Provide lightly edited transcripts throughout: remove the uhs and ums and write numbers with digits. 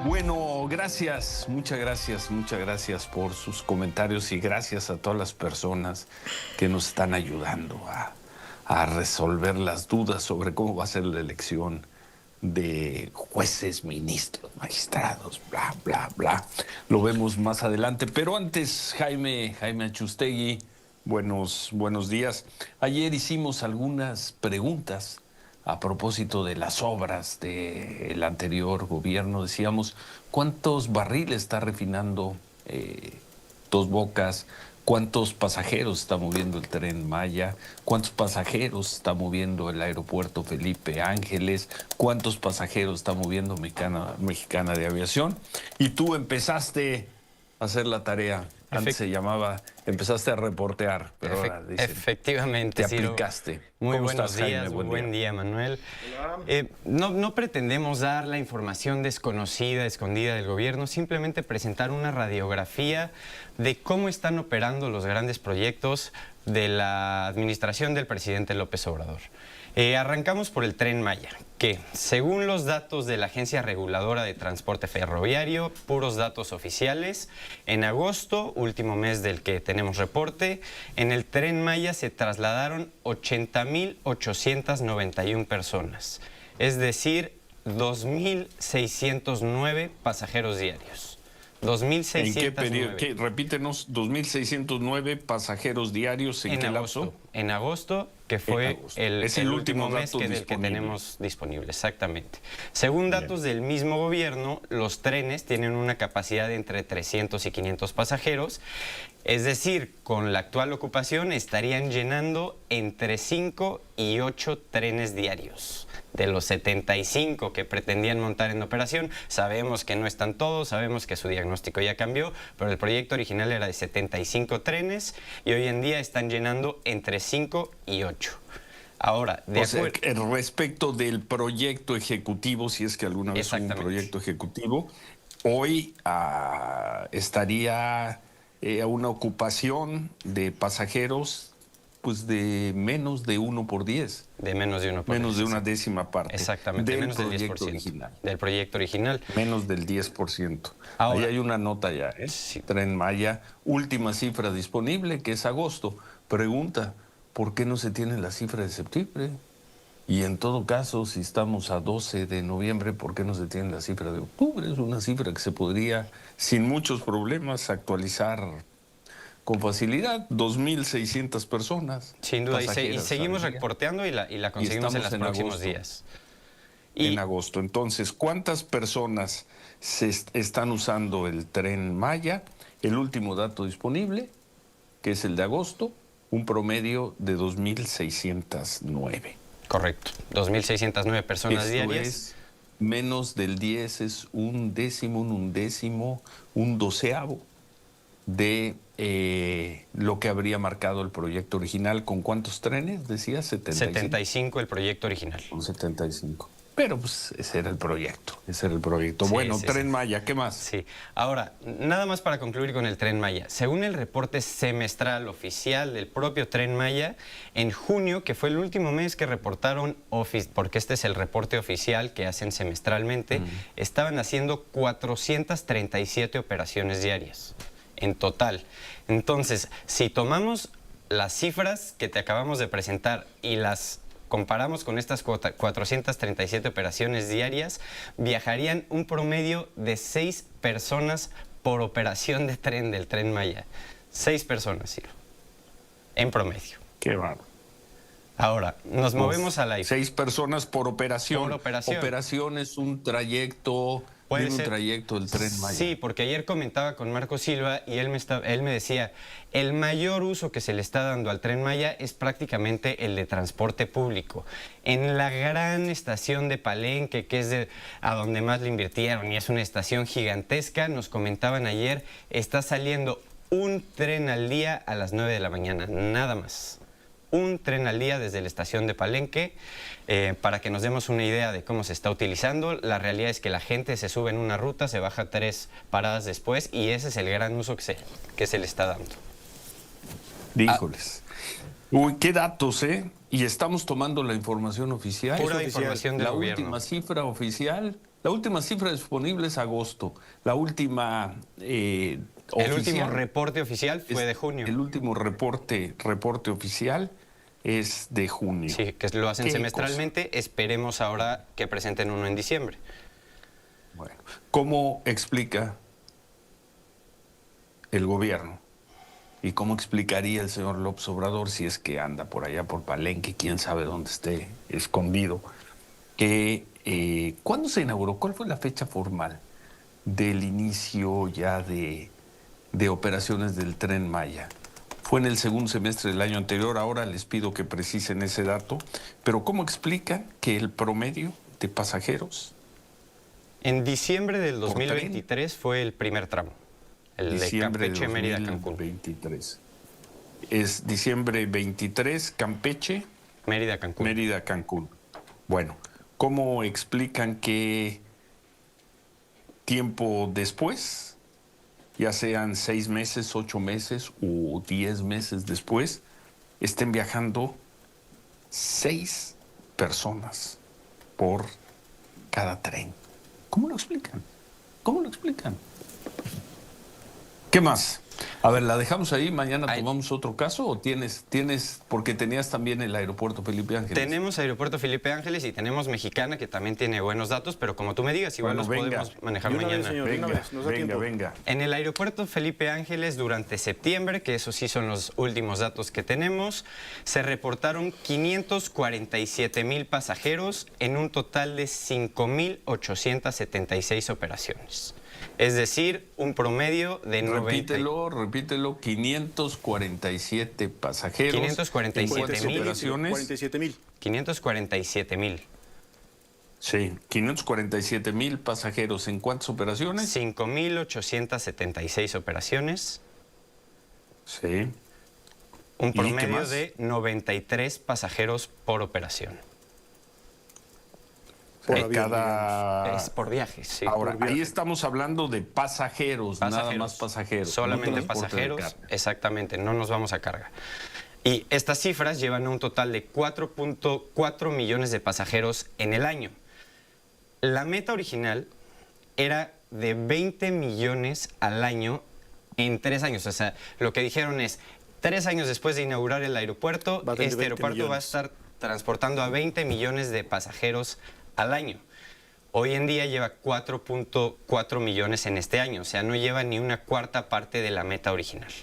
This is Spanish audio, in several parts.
Bueno, gracias, muchas gracias por sus comentarios y gracias a todas las personas que nos están ayudando a resolver las dudas sobre cómo va a ser la elección de jueces, ministros, magistrados, bla, bla, bla. Lo vemos más adelante, pero antes, Jaime Achustegui, buenos días. Ayer hicimos algunas preguntas a propósito de las obras del anterior gobierno. Decíamos, ¿cuántos barriles está refinando Dos Bocas? ¿Cuántos pasajeros está moviendo el Tren Maya? ¿Cuántos pasajeros está moviendo el aeropuerto Felipe Ángeles? ¿Cuántos pasajeros está moviendo Mexicana de Aviación? Y tú empezaste a hacer la tarea. Antes se llamaba, empezaste a reportear, pero ahora dicen, efectivamente, te Ciro. aplicaste. Muy ¿Cómo buenos estás, días, Jaime? buen día, Manuel. No pretendemos dar la información desconocida, escondida del gobierno, simplemente presentar una radiografía de cómo están operando los grandes proyectos de la administración del presidente López Obrador. Arrancamos por el Tren Maya, que según los datos de la Agencia Reguladora de Transporte Ferroviario, puros datos oficiales, en agosto, último mes del que tenemos reporte, en el Tren Maya se trasladaron 80.891 personas, es decir, 2.609 pasajeros diarios. 2.609. ¿En qué periodo? Repítenos, 2.609 pasajeros diarios. ¿En qué lapso? En agosto, que fue el último mes que tenemos disponible, exactamente. Según datos del mismo gobierno, los trenes tienen una capacidad de entre 300 y 500 pasajeros, es decir, con la actual ocupación estarían llenando entre 5 y 8 trenes diarios. De los 75 que pretendían montar en operación, sabemos que no están todos, sabemos que su diagnóstico ya cambió, pero el proyecto original era de 75 trenes y hoy en día están llenando entre 5 y 8. Ahora, respecto del proyecto ejecutivo, si es que alguna vez hubo un proyecto ejecutivo, hoy estaría a una ocupación de pasajeros pues de menos de 1 por 10. De menos de 1 por 10. Menos de una décima parte. Exactamente, del menos del proyecto 10%. Original. Del proyecto original. Menos del 10%. Ahora, ahí hay una nota ya, ¿eh? Sí. Tren Maya, última cifra disponible, que es agosto. Pregunta, ¿por qué no se tiene la cifra de septiembre? Y en todo caso, si estamos a 12 de noviembre, ¿por qué no se tiene la cifra de octubre? Es una cifra que se podría, sin muchos problemas, actualizar con facilidad. 2.600 personas. Sin duda, y seguimos reporteando y la conseguimos en los próximos días. En agosto. Entonces, ¿cuántas personas se están usando el Tren Maya? El último dato disponible, que es el de agosto, un promedio de 2.609. Correcto, 2.609 personas diarias. Es menos del 10, es un décimo, un undécimo, un doceavo de lo que habría marcado el proyecto original. ¿Con cuántos trenes? Decía 75 el proyecto original. Con 75. Pero pues ese era el proyecto, Sí, bueno, Tren Maya, ¿qué más? Sí, ahora, nada más para concluir con el Tren Maya. Según el reporte semestral oficial del propio Tren Maya, en junio, que fue el último mes que reportaron, porque este es el reporte oficial que hacen semestralmente, estaban haciendo 437 operaciones diarias en total. Entonces, si tomamos las cifras que te acabamos de presentar y las comparamos con estas 437 operaciones diarias, viajarían un promedio de 6 personas por operación de tren del Tren Maya. 6 personas, Ciro, en promedio. Qué bárbaro. Ahora, nos movemos a la... 6 personas por operación. Por operación. Operación es un trayecto... Puede ser. Un trayecto del Tren Maya. Sí, porque ayer comentaba con Marco Silva y él me decía, el mayor uso que se le está dando al Tren Maya es prácticamente el de transporte público. En la gran estación de Palenque, que es a donde más le invirtieron y es una estación gigantesca, nos comentaban ayer, está saliendo un tren al día a las 9 de la mañana, nada más. Un tren al día desde la estación de Palenque, para que nos demos una idea de cómo se está utilizando. La realidad es que la gente se sube en una ruta, se baja 3 paradas después y ese es el gran uso que se le está dando. Díjoles. Uy, qué datos, Y estamos tomando la información oficial. Pura información del gobierno. La última cifra oficial La última cifra disponible es agosto. La última El último reporte oficial fue de junio. El último reporte oficial es de junio. Sí, que lo hacen semestralmente. Esperemos ahora que presenten uno en diciembre. Bueno, ¿cómo explica el gobierno y cómo explicaría el señor López Obrador, si es que anda por allá por Palenque, quién sabe dónde esté escondido, que ¿cuándo se inauguró? ¿Cuál fue la fecha formal del inicio ya de operaciones del Tren Maya? Fue en el segundo semestre del año anterior. Ahora les pido que precisen ese dato. Pero ¿cómo explican que el promedio de pasajeros? En diciembre del 2023 fue el primer tramo, el de Campeche, Mérida, Cancún. 23. Es diciembre 23, Campeche, Mérida, Cancún. Mérida, Cancún. Bueno, ¿cómo explican que tiempo después, ya sean 6 meses, 8 meses o 10 meses después, estén viajando 6 personas por cada tren? ¿Cómo lo explican? ¿Cómo lo explican? ¿Qué más? A ver, ¿la dejamos ahí? ¿Mañana tomamos otro caso? ¿O tienes, porque tenías también el aeropuerto Felipe Ángeles? Tenemos aeropuerto Felipe Ángeles y tenemos Mexicana, que también tiene buenos datos, pero como tú me digas, igual los podemos manejar mañana. Venga. En el aeropuerto Felipe Ángeles, durante septiembre, que esos sí son los últimos datos que tenemos, se reportaron 547,000 pasajeros en un total de 5,876 operaciones. Es decir, un promedio de 90... Repítelo, 547 pasajeros. 547,000 operaciones. 547,000. Sí, 547,000 pasajeros. ¿En cuántas operaciones? 5,876 operaciones. Sí. Un promedio de 93 pasajeros por operación. Es por viaje, sí. Ahora, ahí estamos hablando de pasajeros, nada más pasajeros. Solamente pasajeros, exactamente, no nos vamos a carga. Y estas cifras llevan a un total de 4.4 millones de pasajeros en el año. La meta original era de 20 millones al año en 3 años. O sea, lo que dijeron es, 3 años después de inaugurar el aeropuerto, este aeropuerto va a estar transportando a 20 millones de pasajeros al año. Hoy en día lleva 4.4 millones en este año, o sea, no lleva ni una cuarta parte de la meta original.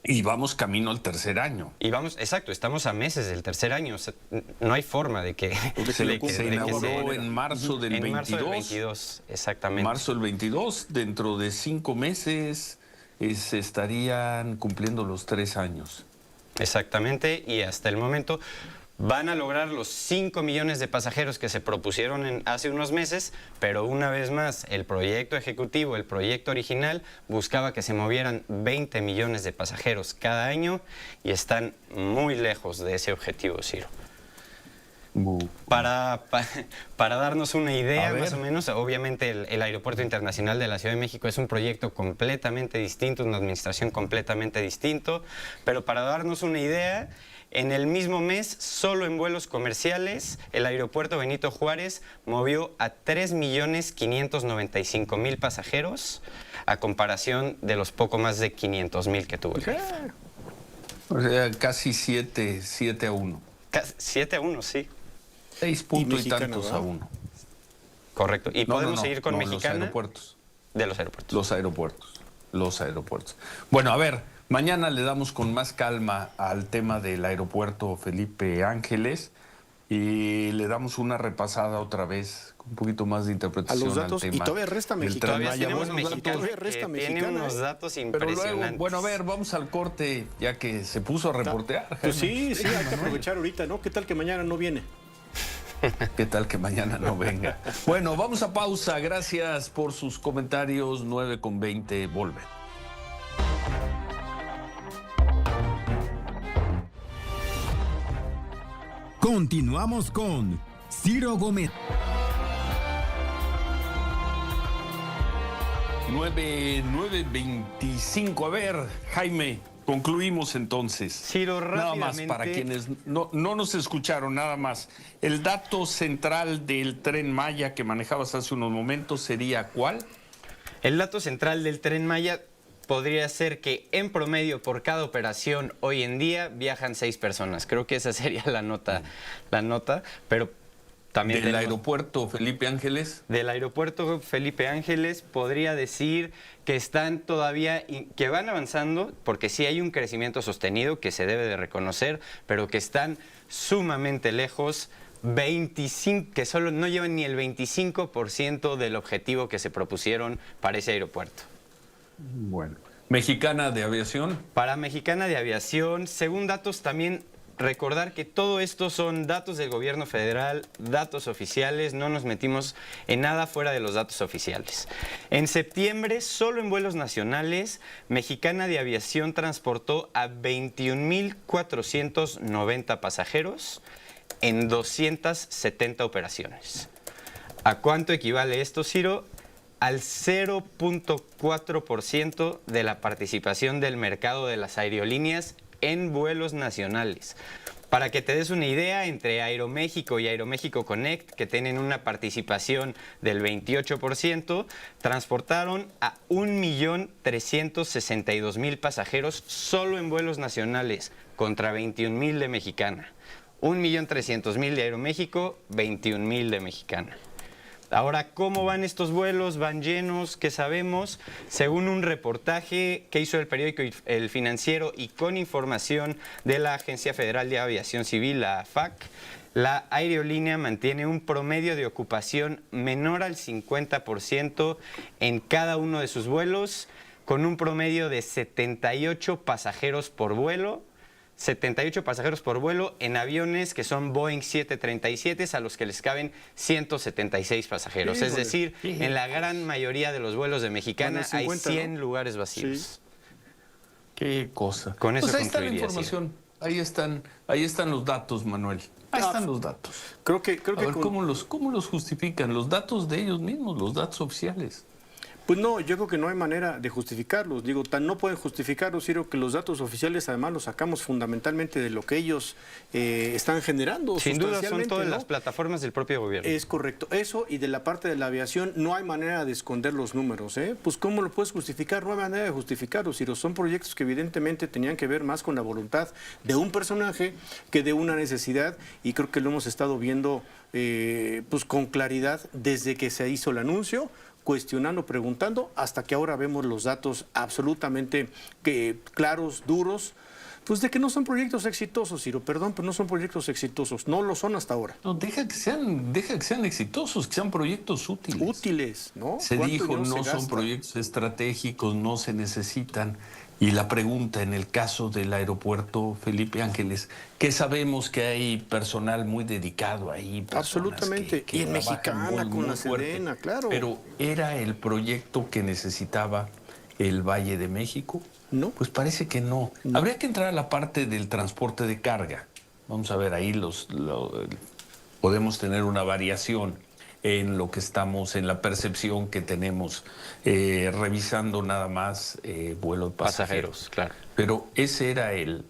Y vamos camino al tercer año. Y vamos, exacto, estamos a meses del tercer año, o sea, no hay forma de que... Se inauguró en marzo del 22. En marzo del 22, exactamente. Marzo del 22, dentro de 5 meses se estarían cumpliendo los 3 años. Exactamente, y hasta el momento... van a lograr los 5 millones de pasajeros que se propusieron hace unos meses, pero una vez más, el proyecto ejecutivo, el proyecto original, buscaba que se movieran 20 millones de pasajeros cada año y están muy lejos de ese objetivo, Ciro. Para darnos una idea, más o menos, obviamente el Aeropuerto Internacional de la Ciudad de México es un proyecto completamente distinto, una administración completamente distinto, pero para darnos una idea... En el mismo mes, solo en vuelos comerciales, el aeropuerto Benito Juárez movió a 3,595,000 pasajeros, a comparación de los poco más de 500,000 que tuvo el DF. O sea, casi 7 a 1. 7 a 1, sí. 6 puntos y tantos a 1. Correcto. Y podemos seguir con Mexicana. Los aeropuertos. De los aeropuertos. Los aeropuertos. Bueno, a ver. Mañana le damos con más calma al tema del aeropuerto Felipe Ángeles y le damos una repasada otra vez, con un poquito más de interpretación a los datos, al tema. Y todavía resta Mexicana. Todavía tenemos Mexicana, tiene unos datos impresionantes. Pero luego, bueno, a ver, vamos al corte, ya que se puso a reportear. Pues sí, hay que aprovechar ahorita, ¿no? ¿Qué tal que mañana no viene? ¿Qué tal que mañana no venga? Bueno, vamos a pausa. Gracias por sus comentarios. 9:20, volver. Continuamos con Ciro Gómez. 9:25. A ver, Jaime, Concluimos entonces. Ciro, nada más rápidamente. para quienes no nos escucharon, nada más. El dato central del Tren Maya que manejabas hace unos momentos sería ¿cuál? El dato central del Tren Maya podría ser que en promedio por cada operación hoy en día viajan 6 personas. Creo que esa sería la nota, pero también Del tenemos- aeropuerto Felipe Ángeles. Del aeropuerto Felipe Ángeles podría decir que están todavía, que van avanzando, porque sí hay un crecimiento sostenido que se debe de reconocer, pero que están sumamente lejos, 25, que solo no llevan ni el 25% del objetivo que se propusieron para ese aeropuerto. Bueno. Mexicana de Aviación. Para Mexicana de Aviación, según datos también, recordar que todo esto son datos del gobierno federal, datos oficiales, no nos metimos en nada fuera de los datos oficiales. En septiembre, solo en vuelos nacionales, Mexicana de Aviación transportó a 21,490 pasajeros en 270 operaciones. ¿A cuánto equivale esto, Ciro? Al 0.4% de la participación del mercado de las aerolíneas en vuelos nacionales. Para que te des una idea, entre Aeroméxico y Aeroméxico Connect, que tienen una participación del 28%, transportaron a 1,362,000 pasajeros solo en vuelos nacionales, contra 21,000 de Mexicana. 1,300,000 de Aeroméxico, 21,000 de Mexicana. Ahora, ¿cómo van estos vuelos? ¿Van llenos? ¿Qué sabemos? Según un reportaje que hizo el periódico El Financiero y con información de la Agencia Federal de Aviación Civil, la AFAC, la aerolínea mantiene un promedio de ocupación menor al 50% en cada uno de sus vuelos, con un promedio de 78 pasajeros por vuelo. 78 pasajeros por vuelo en aviones que son Boeing 737 a los que les caben 176 pasajeros. Híjole. Es decir, en la gran mayoría de los vuelos de Mexicana Bueno, 50, hay 100 ¿no? lugares vacíos. Sí. Qué cosa. Con eso pues ahí está la concluiría, información. Ahí están los datos, Manuel. Ahí están los datos. Creo que A ver, con- ¿cómo los justifican? Los datos de ellos mismos, los datos oficiales. Pues no, yo creo que no hay manera de justificarlos. Digo, tan no pueden justificarlos, Ciro, que los datos oficiales además los sacamos fundamentalmente de lo que ellos están generando. Sin duda son sustancialmente, todas ¿no? las plataformas del propio gobierno. Es correcto. Eso, y de la parte de la aviación, no hay manera de esconder los números, ¿eh? Pues ¿cómo lo puedes justificar? No hay manera de justificarlos, Ciro. Son proyectos que evidentemente tenían que ver más con la voluntad de un personaje que de una necesidad, y creo que lo hemos estado viendo pues con claridad desde que se hizo el anuncio, cuestionando, preguntando, hasta que ahora vemos los datos absolutamente claros, duros, pues de que no son proyectos exitosos, Ciro, perdón, pero no son proyectos exitosos, no lo son hasta ahora. No, deja que sean exitosos, que sean proyectos útiles. Útiles, ¿no? Se ¿Cuánto dijo, dinero se no son gasta? proyectos estratégicos, no se necesitan. Y la pregunta en el caso del aeropuerto Felipe Ángeles, que sabemos que hay personal muy dedicado ahí. personas Absolutamente. Y en trabajan Mexicana, con la fuerte. Sedena, claro. Pero ¿era el proyecto que necesitaba el Valle de México? No. Pues parece que no. Habría que entrar a la parte del transporte de carga. Vamos a ver, ahí podemos tener una variación en lo que estamos, en la percepción que tenemos, revisando nada más vuelos de pasajeros. Claro. Pero ese era el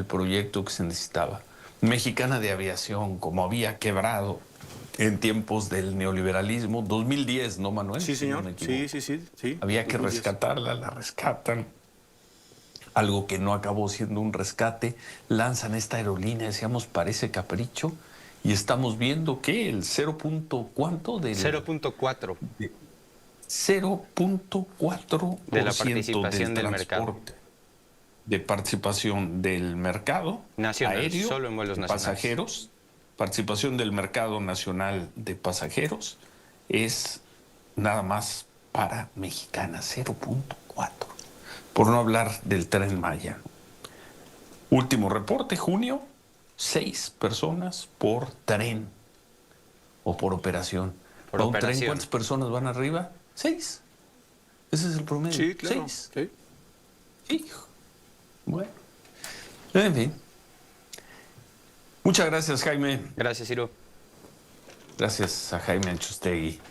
proyecto que se necesitaba. Mexicana de Aviación, como había quebrado en tiempos del neoliberalismo, 2010, ¿no, Manuel? Sí, Si no señor. me equivoco. Sí. Había que 2010. rescatarla, la rescatan. Algo que no acabó siendo un rescate. Lanzan esta aerolínea, decíamos, parece capricho. Y estamos viendo que el 0. ¿Cuánto? 0.4 0.4% de la participación del mercado. transporte, de participación del mercado Nacional, aéreo, solo en vuelos de nacionales. pasajeros, participación del mercado nacional de pasajeros es nada más para Mexicana, 0.4. Por no hablar del Tren Maya. Último reporte, junio, 6 personas por tren o por operación. Por ¿A un tren operación. cuántas personas van arriba? 6. Ese es el promedio. Sí, claro. 6. Sí. Hijo. Bueno. En fin. Muchas gracias, Jaime. Gracias, Ciro. Gracias a Jaime Anchustegui.